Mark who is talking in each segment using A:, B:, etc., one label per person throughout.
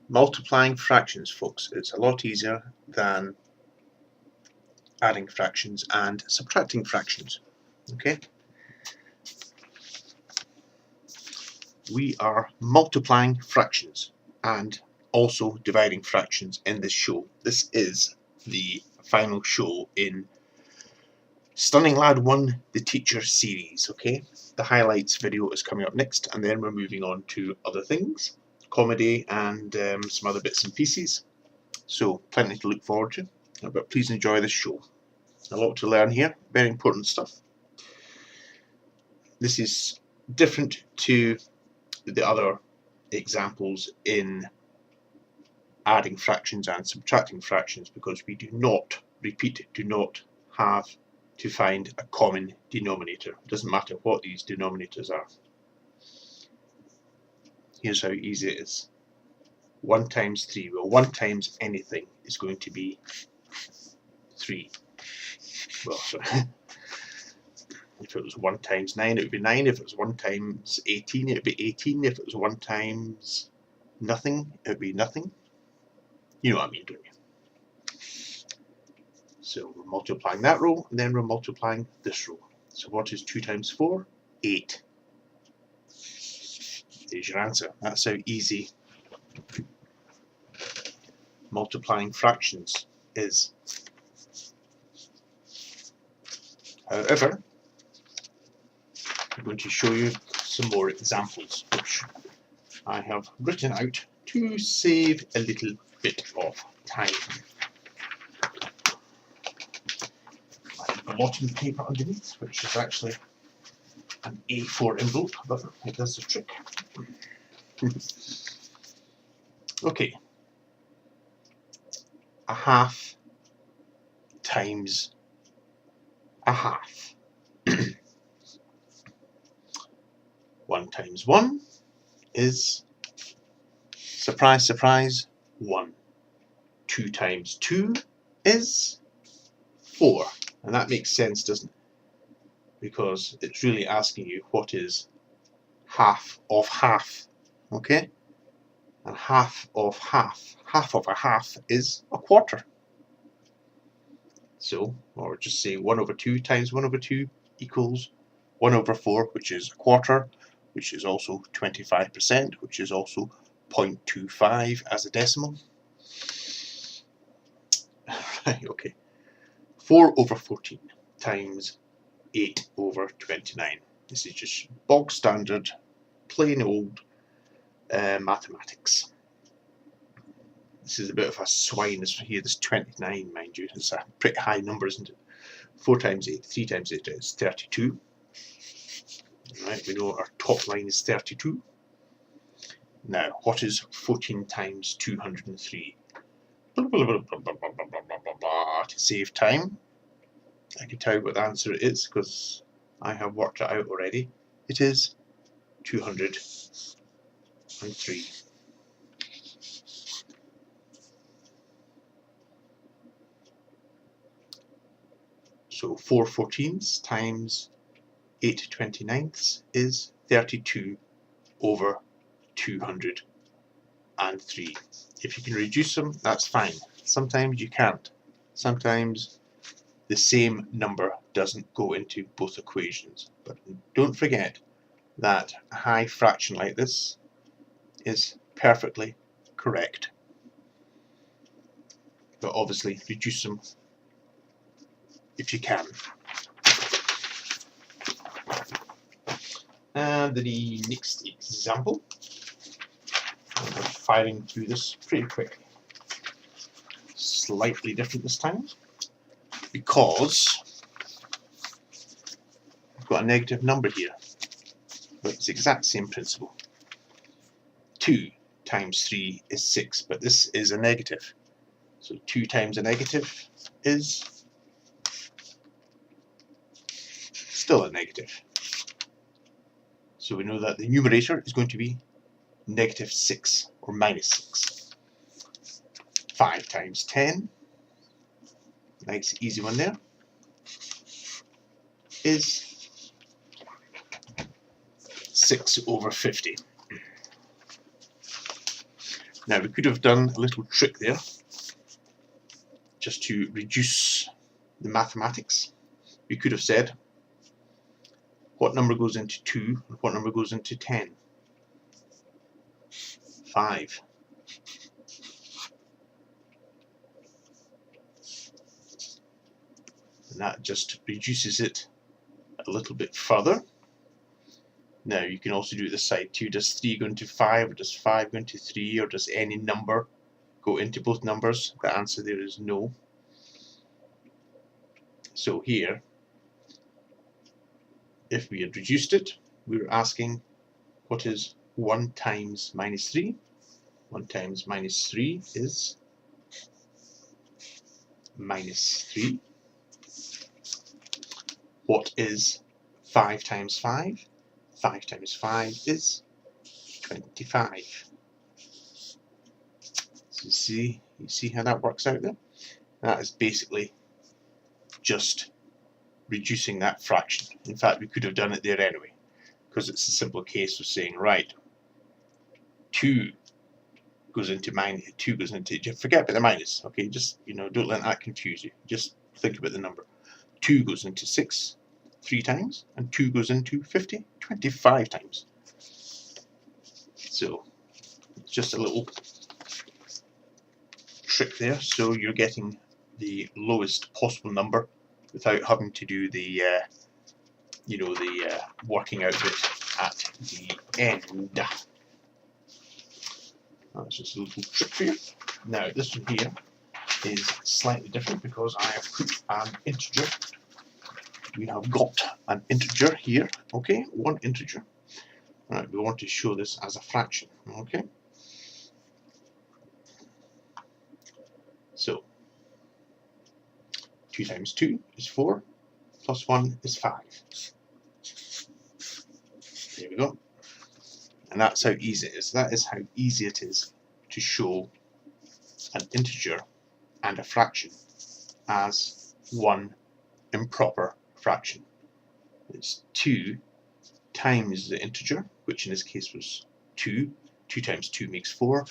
A: Multiplying fractions, folks, it's a lot easier than adding fractions and subtracting fractions. Okay? We are multiplying fractions and also dividing fractions in this show. This is the final show in Stunning Lad 1, the Teacher series. Okay? The highlights video is coming up next, and then we're moving on to other things, comedy and some other bits and pieces. So plenty to look forward to, but please enjoy this show. A lot to learn here, very important stuff. This is different to the other examples in adding fractions and subtracting fractions because we do not, repeat, do not have to find a common denominator. It doesn't matter what these denominators are. Here's how easy it is. 1 times 3. Well, 1 times anything is going to be 3. Well, sorry. If it was 1 times 9, it would be 9. If it was 1 times 18, it would be 18. If it was 1 times nothing, it would be nothing. You know what I mean, don't you? So we're multiplying that row, and then we're multiplying this row. So what is 2 times 4? 8. There's your answer. That's how easy multiplying fractions is. However, I'm going to show you some more examples which I have written out to save a little bit of time. I have a blotting paper underneath, which is actually an A4 envelope, but it does the trick. Okay, a half times a half. 1 times 1 is, surprise, surprise, 1. 2 times 2 is 4. And that makes sense, doesn't it? Because it's really asking you what is half of half. Okay? And half of a half is a quarter. So, or just say 1 over 2 times 1 over 2 equals 1 over 4, which is a quarter, which is also 25%, which is also 0.25 as a decimal. Right, okay. 4 over 14 times 8 over 29. This is just bog standard, plain old mathematics. This is a bit of a swine here, this 29, mind you. It's a pretty high number, isn't it? 4 times 8, 3 times 8 is 32. Right, we know our top line is 32. Now, what is 14 times 203? To save time, I can tell you what the answer is because I have worked it out already. It is 203. So 4 14ths times 8 29ths is 32 over 203. If you can reduce them, that's fine. Sometimes you can't. Sometimes the same number doesn't go into both equations. But don't forget that a high fraction like this is perfectly correct. But obviously reduce them if you can. And the next example, we're firing through this pretty quickly. Slightly different this time because I've got a negative number here, but it's the exact same principle. 2 times 3 is 6, but this is a negative. So 2 times a negative is still a negative. So we know that the numerator is going to be negative 6 or minus 6. 5 times 10, nice easy one there, is 6 over 50. Now we could have done a little trick there just to reduce the mathematics. We could have said what number goes into 2 and what number goes into 10. 5. And that just reduces it a little bit further. Now you can also do it this side too. Does 3 go into 5, or does 5 go into 3, or does any number go into both numbers? The answer there is no. So here, if we had reduced it, we were asking what is 1 times minus 3? 1 times minus 3 is minus 3. What is 5 times 5? 5 times 5 is 25. So you see how that works out there? That is basically just reducing that fraction. In fact, we could have done it there anyway, because it's a simple case of saying, right, 2 goes into minus, 2 goes into, just forget about the minus, okay, just, don't let that confuse you, just think about the number. 2 goes into 6 3 times, and 2 goes into 50 25 times. So it's just a little trick there, so you're getting the lowest possible number without having to do the working out bit at the end. That's just a little trick for you. Now this one here is slightly different because I have put an integer. We have got an integer here, okay, one integer. Right, we want to show this as a fraction, okay. So 2 times 2 is 4, plus 1 is 5. There we go. And that's how easy it is. That is how easy it is to show an integer and a fraction as one improper fraction. It's 2 times the integer, which in this case was 2. 2 times 2 makes 4,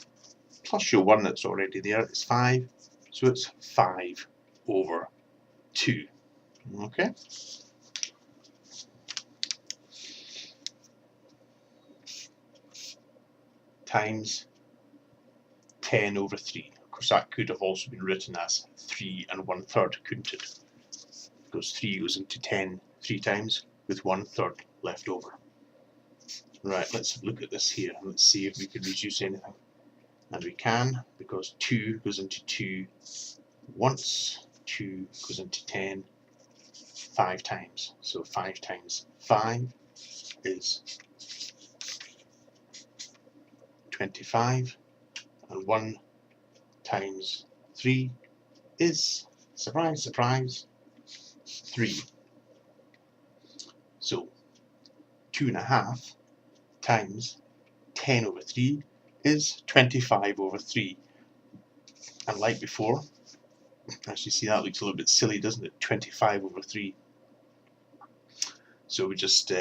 A: plus your 1 that's already there is 5, so it's 5 over 2. Okay? Times 10 over 3. Of course, that could have also been written as 3 1/3, couldn't it? Because 3 goes into 10 3 times with 1/3 left over. Right, let's look at this here and let's see if we can reduce anything. And we can, because 2 goes into 2 once, 2 goes into 10 5 times. So 5 times 5 is 25, and 1 times 3 is, surprise, surprise, 3. So 2.5 times 10 over 3 is 25 over 3. And like before, as you see, that looks a little bit silly, doesn't it? 25 over 3. So we just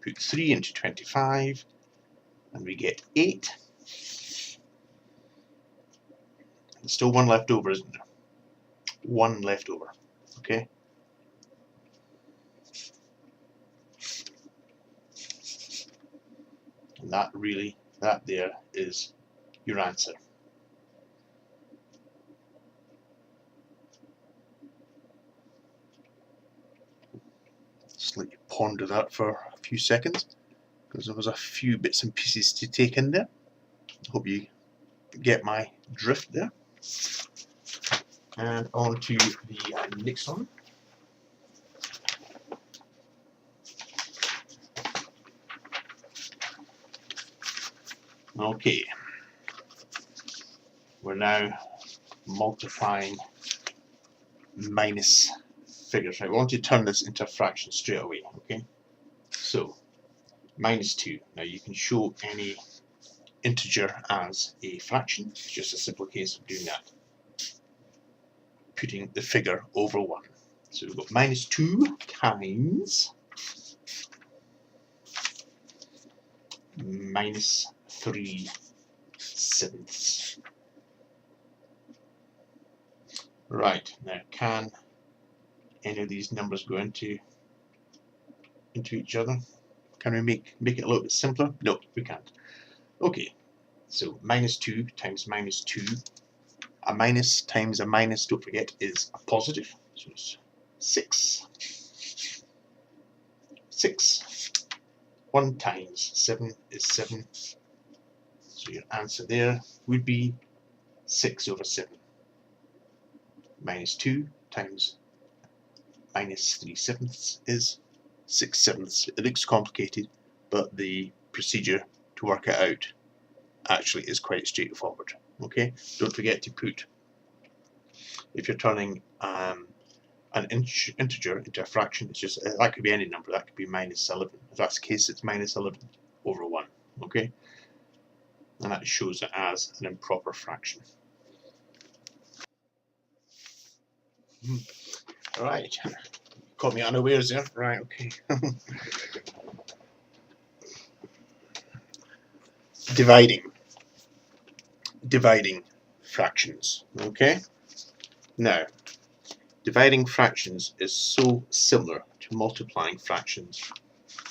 A: put 3 into 25, and we get 8. There's still 1 left over, isn't there? 1 left over, okay? And that there is your answer. Just let you ponder that for a few seconds, because there was a few bits and pieces to take in there. I hope you get my drift there. And on to the next one. Okay, we're now multiplying minus figures. Right, we want to turn this into a fraction straight away. Okay, so minus 2. Now you can show any integer as a fraction. It's just a simple case of doing that. Putting the figure over 1. So we've got minus 2 times minus 3 sevenths. Right, now can any of these numbers go into each other? Can we make it a little bit simpler? No, we can't. Okay, so minus 2 times minus 2. A minus times a minus, don't forget, is a positive. So it's 6. 6. 1 times 7 is 7. So your answer there would be 6 over 7. Minus 2 times minus 3 sevenths is 6 sevenths. It looks complicated, but the procedure to work it out actually is quite straightforward. Okay, don't forget to put, if you're turning an integer into a fraction, it's just, that could be any number, that could be minus 11. If that's the case, it's minus 11 over 1. Okay, and that shows it as an improper fraction. Right, caught me unawares there. Right, okay. Dividing fractions. Okay, now dividing fractions is so similar to multiplying fractions,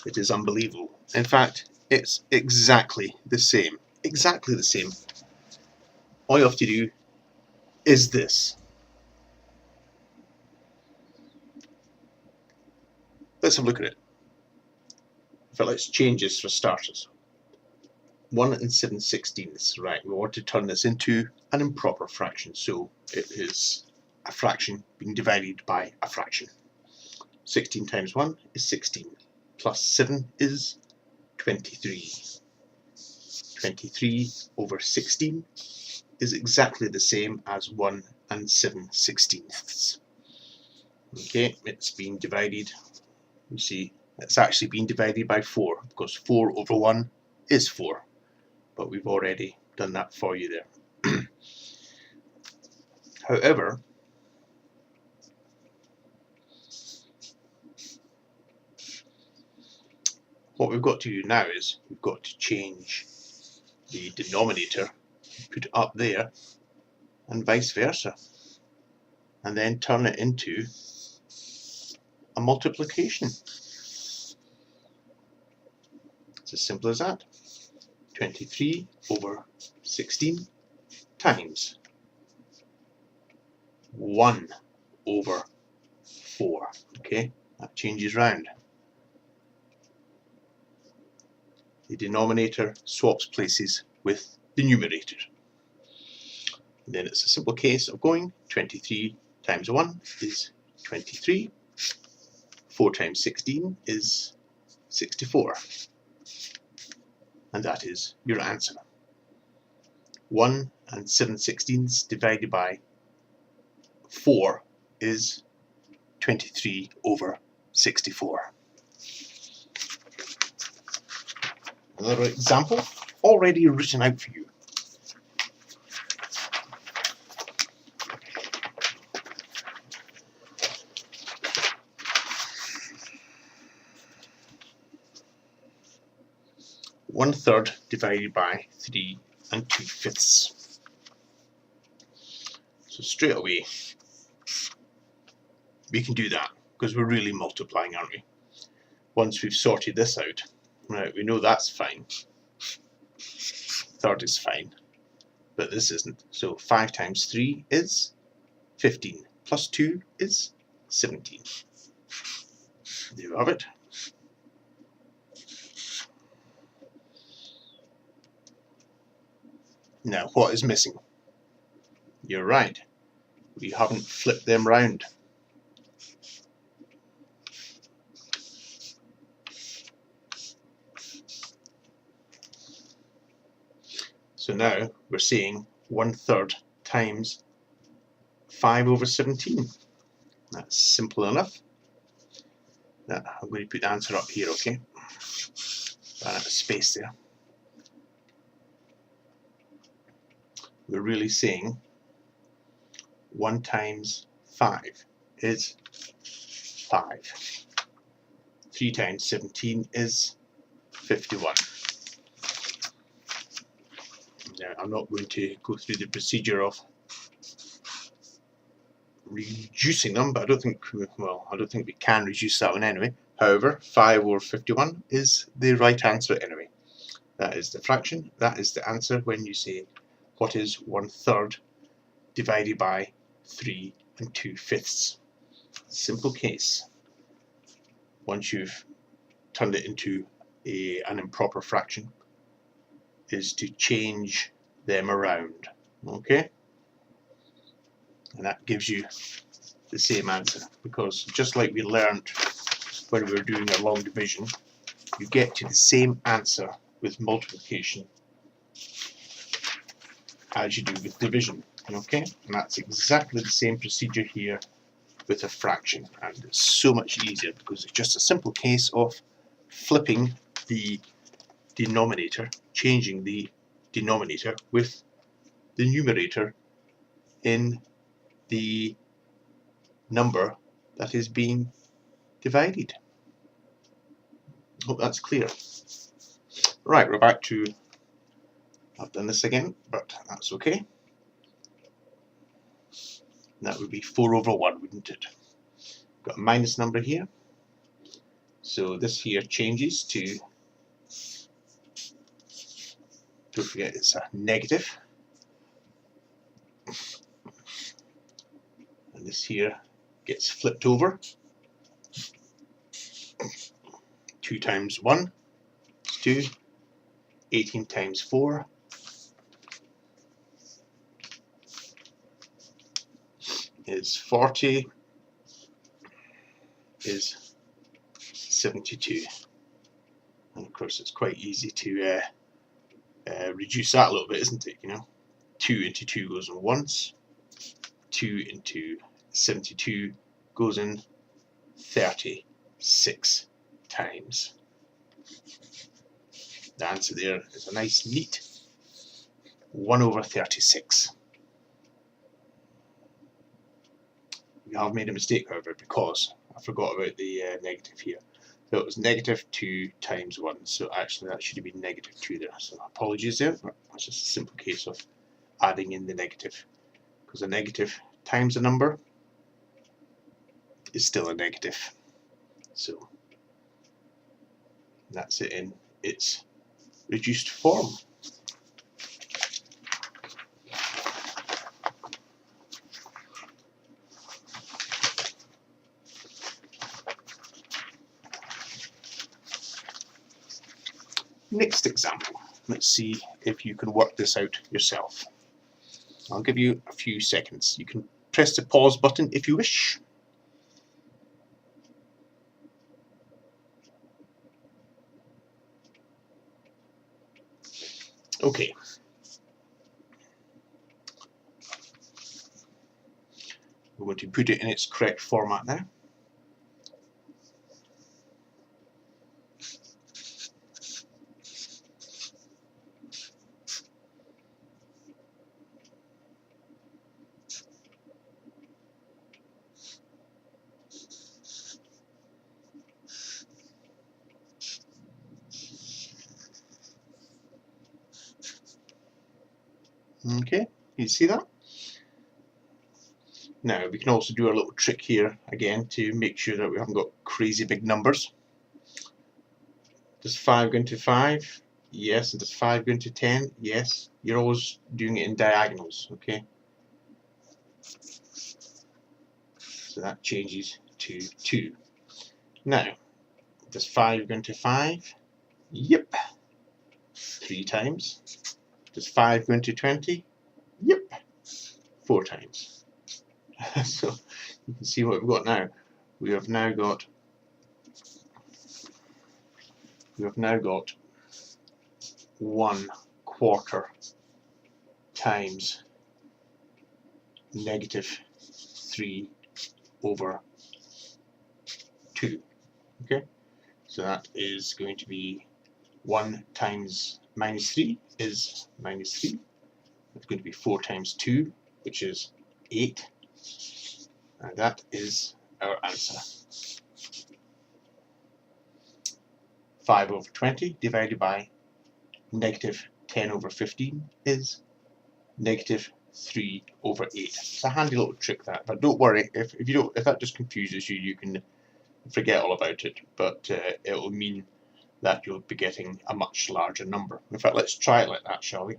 A: it is unbelievable. In fact, it's exactly the same. Exactly the same. All you have to do is this. Let's have a look at it. But let's change this for starters. 1 and 7/16. Right, we want to turn this into an improper fraction, so it is a fraction being divided by a fraction. 16 times 1 is 16, plus 7 is 23. 23 over 16 is exactly the same as 1 and 7/16. Okay, it's being divided. You see, it's actually being divided by 4, because 4 over 1 is 4. But we've already done that for you there. However, what we've got to do now is we've got to change the denominator, put it up there, and vice versa, and then turn it into a multiplication. It's as simple as that. 23 over 16 times 1 over 4. Okay, that changes round. The denominator swaps places with the numerator. And then it's a simple case of going 23 times 1 is 23. 4 times 16 is 64. And that is your answer. 1 and 7/16 divided by 4 is 23 over 64. Another example already written out for you. One third divided by 3 2/5. So straight away we can do that, because we're really multiplying, aren't we? Once we've sorted this out, right, we know that's fine. Third is fine, but this isn't. So 5 times 3 is 15, plus 2 is 17. There you have it. Now, what is missing? You're right, we haven't flipped them round. So now we're seeing 1/3 times 5 over 17. That's simple enough. Now, I'm going to put the answer up here, okay? Ran out of space there. We're really saying 1 times 5 is 5. 3 times 17 is 51. Now, I'm not going to go through the procedure of reducing them, but I don't think, well, I don't think we can reduce that one anyway. However, 5 over 51 is the right answer anyway. That is the fraction, that is the answer when you say what is 1/3 divided by 3 2/5. Simple case. Once you've turned it into an improper fraction, is to change them around. Okay? And that gives you the same answer, because just like we learned when we were doing a long division, you get to the same answer with multiplication as you do with division. Okay? And that's exactly the same procedure here with a fraction, and it's so much easier because it's just a simple case of flipping the denominator, changing the denominator with the numerator in the number that is being divided. Hope that's clear. Right, we're back to, I've done this again, but that's okay. That would be 4 over 1, wouldn't it? Got a minus number here, so this here changes to, don't forget it's a negative, and this here gets flipped over. 2 times 1 is 2, 18 times 4 is 40, is 72. And of course it's quite easy to reduce that a little bit, isn't it? You know, 2 into 2 goes in once, 2 into 72 goes in 36 times. The answer there is a nice neat 1 over 36. We have made a mistake, however, because I forgot about the negative here. So it was negative 2 times 1, so actually that should have been negative 2 there. So apologies there, but that's just a simple case of adding in the negative, because a negative times a number is still a negative. So that's it in its reduced form. Next example, let's see if you can work this out yourself. I'll give you a few seconds. You can press the pause button if you wish. Okay. We're going to put it in its correct format now. Okay, you see that? Now we can also do a little trick here again to make sure that we haven't got crazy big numbers. Does 5 go into 5? Yes. And does 5 go into 10? Yes. You're always doing it in diagonals, okay? So that changes to 2. Now, does 5 go into 5? Yep. 3 times. Does 5 go into 20? Yep. 4 times. So you can see what we've got now. We have now got 1/4 times negative 3 over 2. Okay, so that is going to be 1 times minus 3 is minus 3. It's going to be 4 times 2, which is 8. And that is our answer. 5 over 20 divided by negative 10 over 15 is negative 3 over 8. It's a handy little trick that, but don't worry, if that just confuses you, you can forget all about it, but it will mean that you'll be getting a much larger number. In fact, let's try it like that, shall we?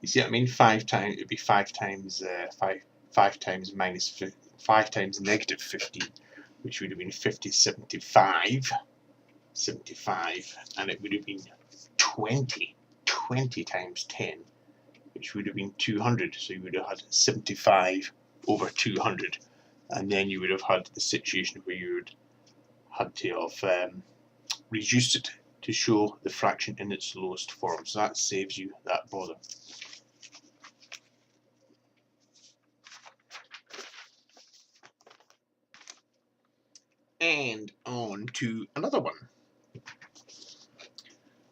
A: You see what I mean? 5 times, it would be 5 times negative 15, which would have been 50, 75, and it would have been 20 times 10, which would have been 200. So you would have had 75 over 200, and then you would have had the situation where you would had to have reduced it to show the fraction in its lowest form. So that saves you that bother. And on to another one.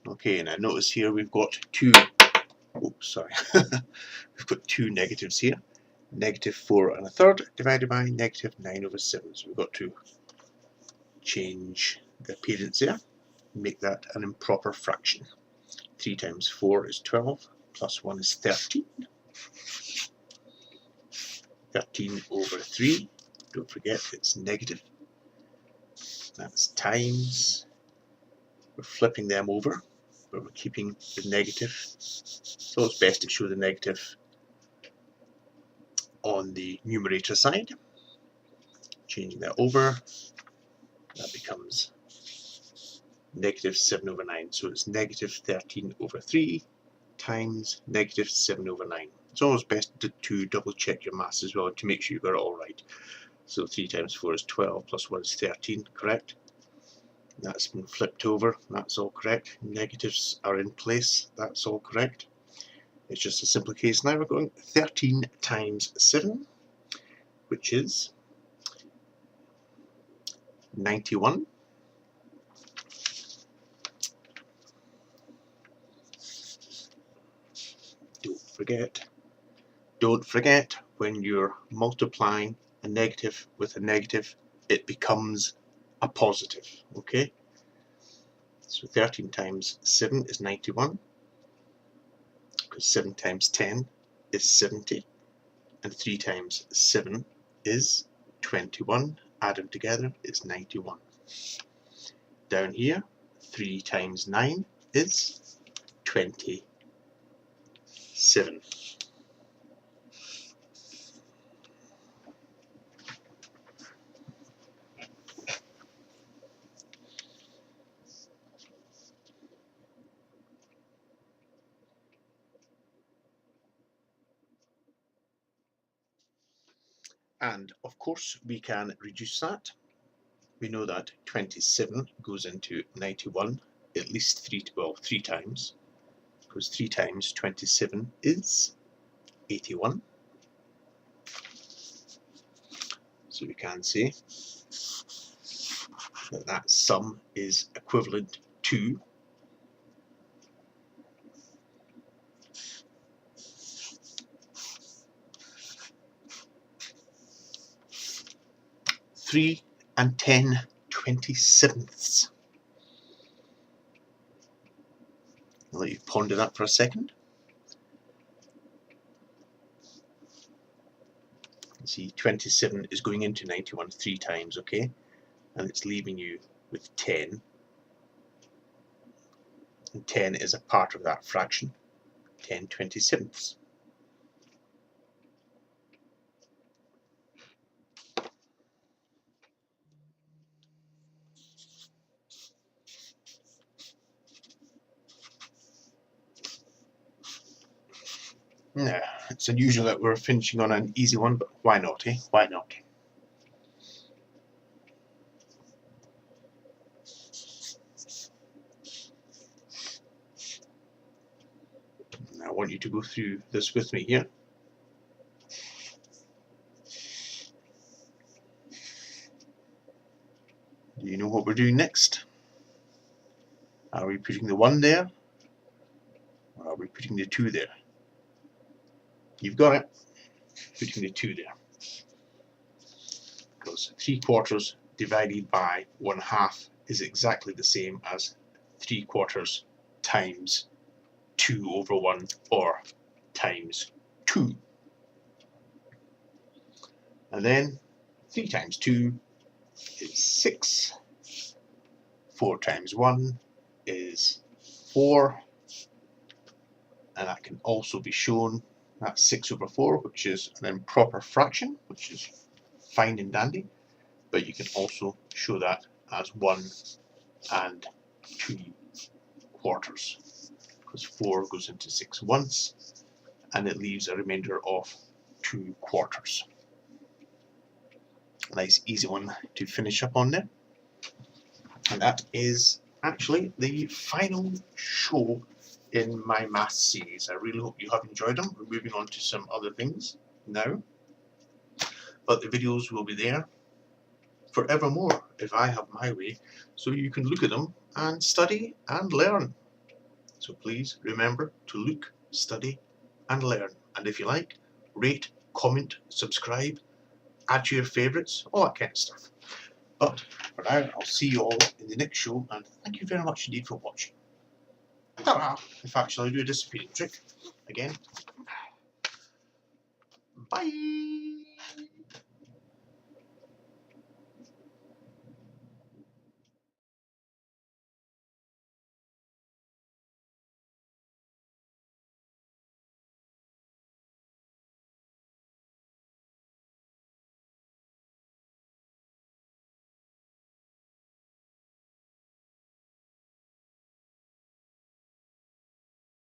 A: Okay, now notice here we've got two, we've got two negatives here. Negative 4 1/3 divided by negative 9 over 7. So we've got to change the appearance there, make that an improper fraction. 3 times 4 is 12, plus 1 is 13. 13 over 3, don't forget it's negative. That's times, we're flipping them over, but we're keeping the negative. So it's best to show the negative on the numerator side. Changing that over, that becomes negative 7 over 9. So it's negative 13 over 3 times negative 7 over 9. It's always best to double check your maths as well to make sure you got it all right. So 3 times 4 is 12, plus 1 is 13, correct? That's been flipped over, that's all correct. Negatives are in place, that's all correct. It's just a simple case now. We're going 13 times 7, which is 91. Don't forget, when you're multiplying a negative with a negative, it becomes a positive, okay? So 13 times 7 is 91, because 7 times 10 is 70, and 3 times 7 is 21. Add them together, it's 91. Down here, 3 times 9 is 27. And of course we can reduce that. We know that 27 goes into 91 at least three times, because 3 times 27 is 81. So we can say that that sum is equivalent to 3 10/27. I'll let you ponder that for a second. See, 27 is going into 91 3 times, okay? And it's leaving you with 10. And 10 is a part of that fraction, 10/27. Now, it's unusual that we're finishing on an easy one, but why not, eh? Why not? Now, I want you to go through this with me here. Do you know what we're doing next? Are we putting the 1 there? Or are we putting the 2 there? You've got it. Putting the 2 there. Because 3/4 divided by 1/2 is exactly the same as 3/4 times 2 over 1 or times 2. And then 3 times 2 is 6. 4 times 1 is 4. And that can also be shown, that's 6 over 4, which is an improper fraction, which is fine and dandy. But you can also show that as 1 and 2 quarters, because 4 goes into 6 once, and it leaves a remainder of 2 quarters. A nice easy one to finish up on there. And that is actually the final show in my maths series. I really hope you have enjoyed them. We're moving on to some other things now, but the videos will be there forevermore if I have my way, so you can look at them and study and learn. So please remember to look, study and learn, and if you like, rate, comment, subscribe, add to your favourites, all that kind of stuff. But for now, I'll see you all in the next show, and thank you very much indeed for watching. Ta-ra! In fact, shall I do a disappearing trick again? Bye!